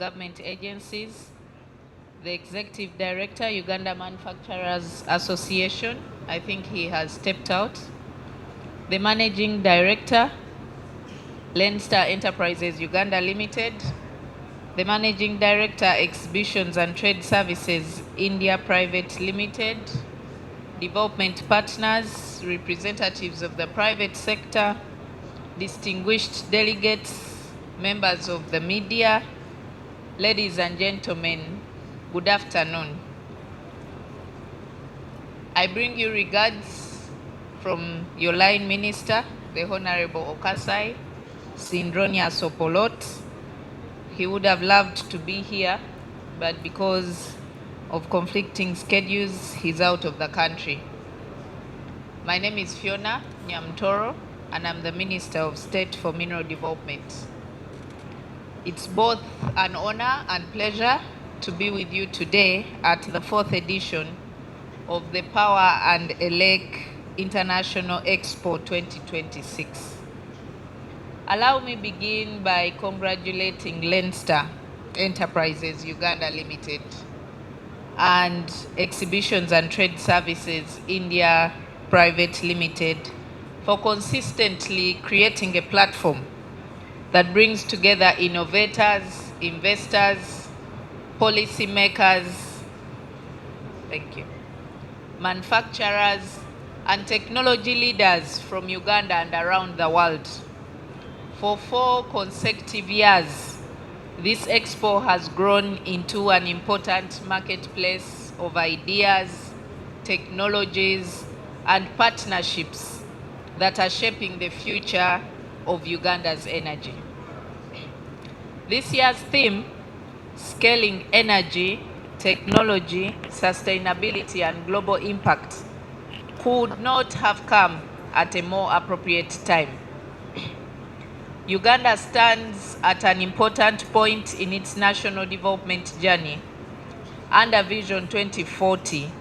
government agencies, the Executive Director, Uganda Manufacturers Association, I think he has stepped out, the Managing Director, Lenstar Enterprises Uganda Limited, the Managing Director, Exhibitions and Trade Services India Private Limited, development partners, representatives of the private sector, distinguished delegates, members of the media, ladies and gentlemen, good afternoon. I bring you regards from your line minister, the Honorable Okasai, Sindronia Sopolot. He would have loved to be here, but because of conflicting schedules, he's out of the country. My name is Phiona Nyamutoro, and I'm the Minister of State for Mineral Development. It's both an honor and pleasure to be with you today at the 4th edition of the Power and Elect International Expo 2026. Allow me begin by congratulating Lenstar Enterprises Uganda Limited and Exhibitions and Trade Services India Private Limited for consistently creating a platform that brings together innovators, investors, policymakers, manufacturers, and technology leaders from Uganda and around the world. For 4 consecutive years, this expo has grown into an important marketplace of ideas, technologies, and partnerships that are shaping the future of Uganda's energy. This year's theme, Scaling Energy, Technology, Sustainability, and Global Impact, could not have come at a more appropriate time. Uganda stands at an important point in its national development journey. Under Vision 2040,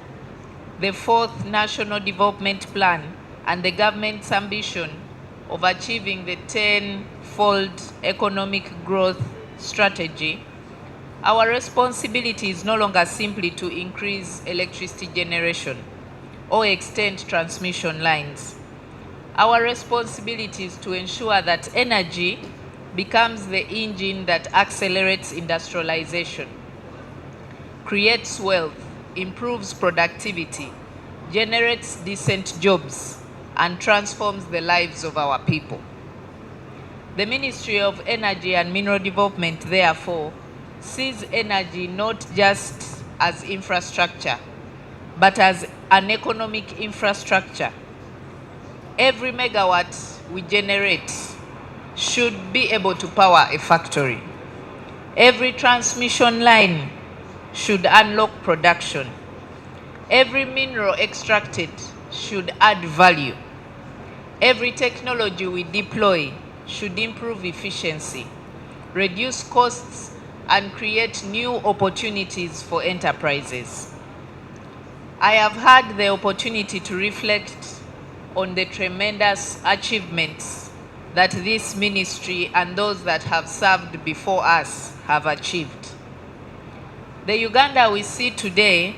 the 4th National Development Plan, and the government's ambition of achieving the 10-fold economic growth strategy, our responsibility is no longer simply to increase electricity generation or extend transmission lines. Our responsibility is to ensure that energy becomes the engine that accelerates industrialization, creates wealth, improves productivity, generates decent jobs, and transforms the lives of our people. The Ministry of Energy and Mineral Development, therefore, sees energy not just as infrastructure, but as an economic infrastructure. Every megawatt we generate should be able to power a factory. Every transmission line should unlock production. Every mineral extracted should add value. Every technology we deploy should improve efficiency, reduce costs, and create new opportunities for enterprises. I have had the opportunity to reflect on the tremendous achievements that this ministry and those that have served before us have achieved. The Uganda we see today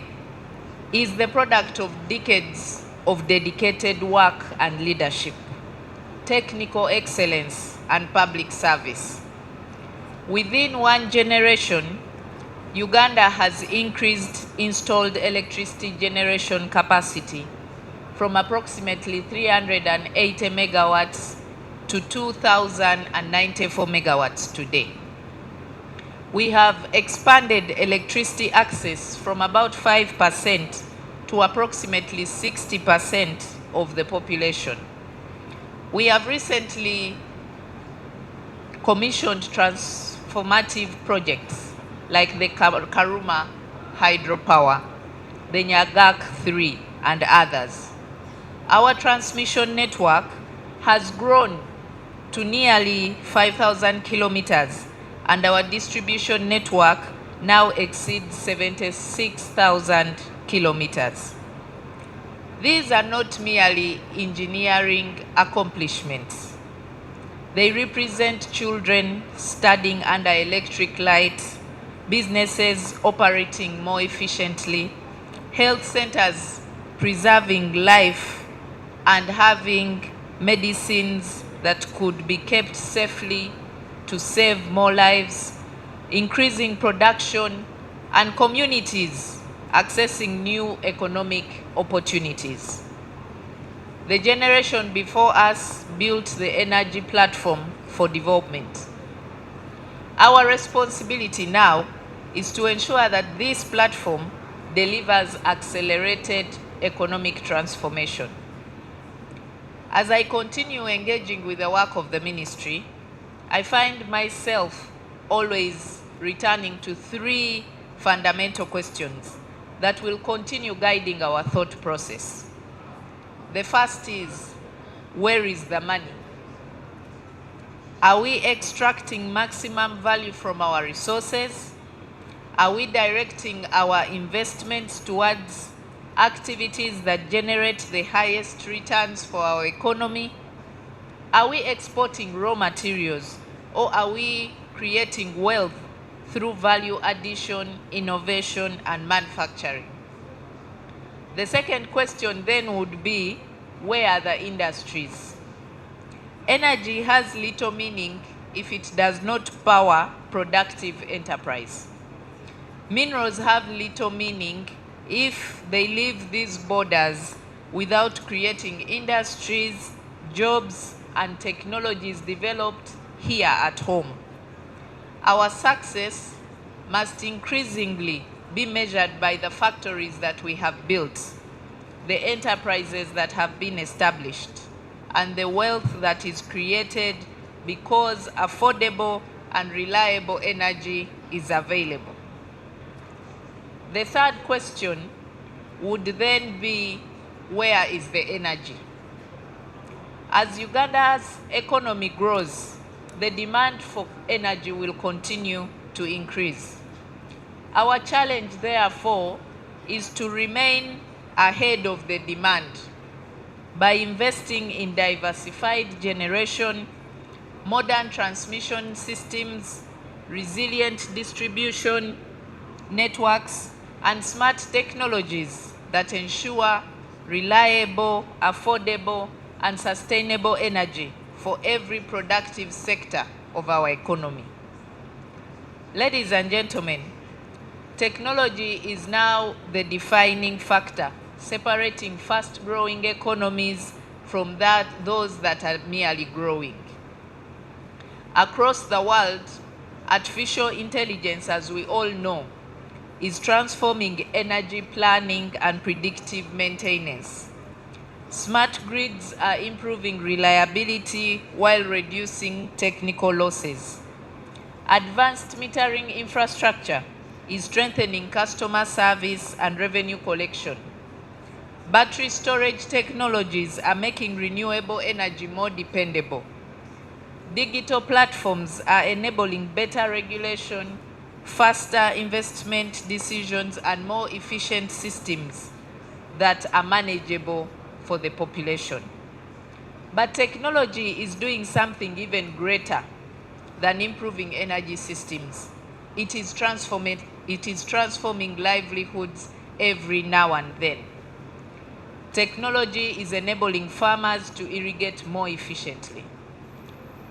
is the product of decades of dedicated work and leadership, technical excellence, and public service. Within 1 generation, Uganda has increased installed electricity generation capacity from approximately 380 megawatts to 2,094 megawatts today. We have expanded electricity access from about 5% to approximately 60% of the population. We have recently commissioned transformative projects like the Karuma hydropower, the Nyagak 3, and others. Our transmission network has grown to nearly 5,000 kilometers, and our distribution network now exceeds 76,000 kilometers. These are not merely engineering accomplishments. They represent children studying under electric light, businesses operating more efficiently, health centers preserving life and having medicines that could be kept safely to save more lives, increasing production, and communities accessing new economic opportunities. The generation before us built the energy platform for development. Our responsibility now is to ensure that this platform delivers accelerated economic transformation. As I continue engaging with the work of the ministry, I find myself always returning to three fundamental questions that will continue guiding our thought process. The first is, where is the money? Are we extracting maximum value from our resources? Are we directing our investments towards activities that generate the highest returns for our economy? Are we exporting raw materials, or are we creating wealth through value addition, innovation, and manufacturing? The second question then would be, where are the industries? Energy has little meaning if it does not power productive enterprise. Minerals have little meaning if they leave these borders without creating industries, jobs, and technologies developed here at home. Our success must increasingly be measured by the factories that we have built, the enterprises that have been established, and the wealth that is created because affordable and reliable energy is available. The third question would then be, where is the energy? As Uganda's economy grows, the demand for energy will continue to increase. Our challenge, therefore, is to remain ahead of the demand by investing in diversified generation, modern transmission systems, resilient distribution networks, and smart technologies that ensure reliable, affordable, and sustainable energy for every productive sector of our economy. Ladies and gentlemen, technology is now the defining factor, separating fast-growing economies from those that are merely growing. Across the world, artificial intelligence, as we all know, is transforming energy planning and predictive maintenance. Smart grids are improving reliability while reducing technical losses. Advanced metering infrastructure is strengthening customer service and revenue collection. Battery storage technologies are making renewable energy more dependable. Digital platforms are enabling better regulation, faster investment decisions, and more efficient systems that are manageable for the population. But technology is doing something even greater than improving energy systems. It is transforming livelihoods every now and then. Technology is enabling farmers to irrigate more efficiently.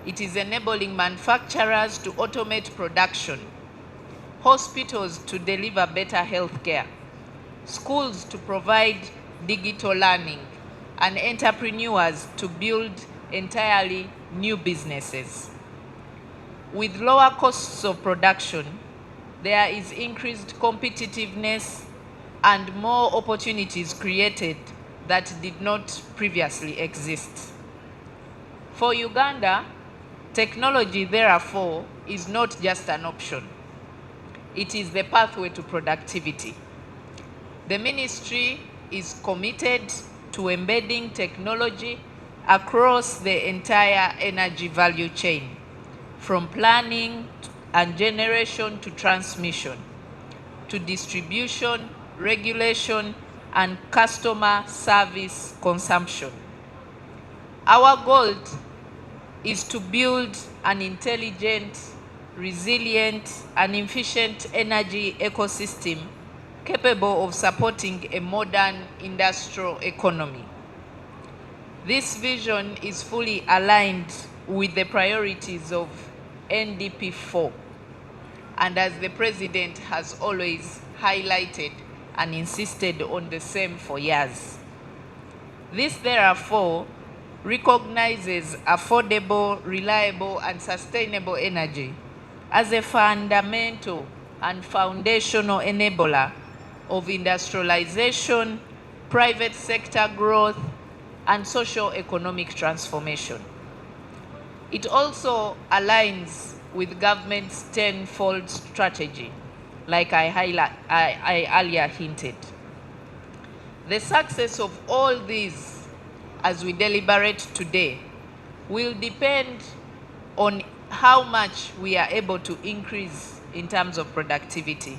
It is enabling manufacturers to automate production, hospitals to deliver better health care, schools to provide digital learning, and entrepreneurs to build entirely new businesses. With lower costs of production, there is increased competitiveness and more opportunities created that did not previously exist. For Uganda, technology, therefore, is not just an option. It is the pathway to productivity. The ministry is committed to embedding technology across the entire energy value chain, from planning and generation to transmission, to distribution, regulation, and customer service consumption. Our goal is to build an intelligent, resilient, and efficient energy ecosystem capable of supporting a modern industrial economy. This vision is fully aligned with the priorities of NDP 4, and as the President has always highlighted and insisted on the same for years. This, therefore, recognizes affordable, reliable, and sustainable energy as a fundamental and foundational enabler of industrialization, private sector growth, and socio-economic transformation. It also aligns with government's tenfold strategy, like I earlier hinted. The success of all these, as we deliberate today, will depend on how much we are able to increase in terms of productivity.